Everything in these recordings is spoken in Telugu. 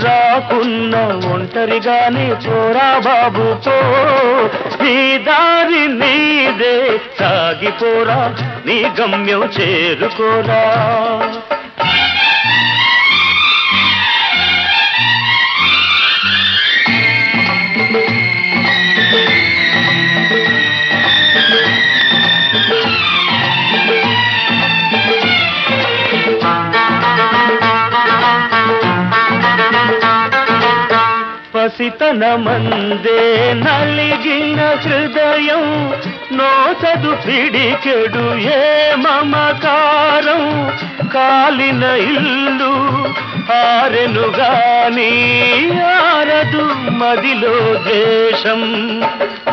రాకున్న ఒంటరిగానే పోరా బాబు పో, నీ దారి నీదే సాగిపోరా, నీ గమ్యం చేరుకోరా. పసితనమందే నలిగిన హృదయం, నోచదు పిడికెడు ఏ మమకారం, కాలిన ఇల్లు ఆరెను గాని ఆరదు మదిలో దేశం,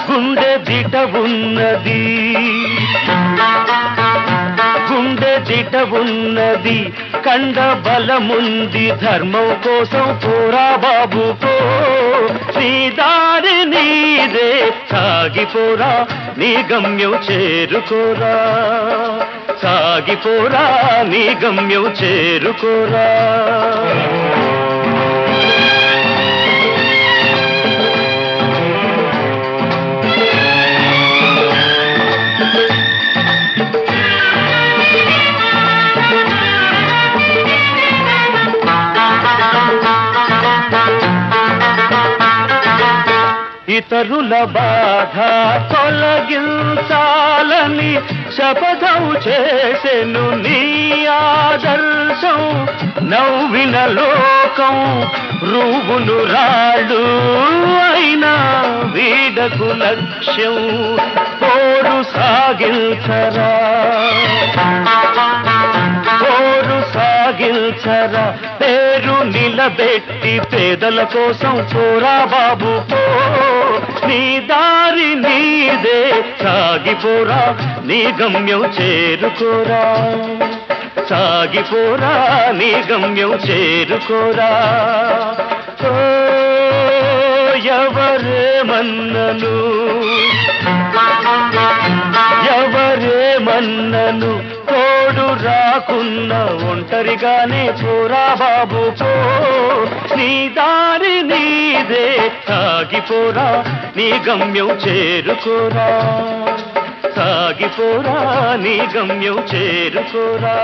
గుండె దిట ఉన్నది గుండె దిట ఉన్నది, కండ బలముంది, ధర్మం కోసం పోరా బాబు పో, నీ దారి నీదే సాగిపోరా, నీ గమ్యం చేరుకోరా, సాగిపోరా, నీ గమ్యం చేరుకోరా. ఇతరుల బాధ తొలగించాలని శపథం చేసెను నీ ఆదర్శం, నవ్విన లోకం రూవును రాళ్ళు అయినా వీడకు లక్ష్యం, పోరు సాగించరా పోరు సాగించరా, పేరు నిలబెట్టి పేదల కోసం పోరా బాబు పో, నీ దారి నీదే సాగిపోరా, నీ గమ్యం చేరుకోరా, సాగిపోరా, నీ గమ్యం చేరుకోరా. ఓ ఎవరేమన్నను ఎవరేమన్నను, తోడు రాకున్న ఒంటరిగానే పోరా బాబు పో, నీ దారి నీదే సాగిపోరా, నీ గమ్యం చేరుకోరా, సాగిపోరా, నీ గమ్యం చేరుకోరా.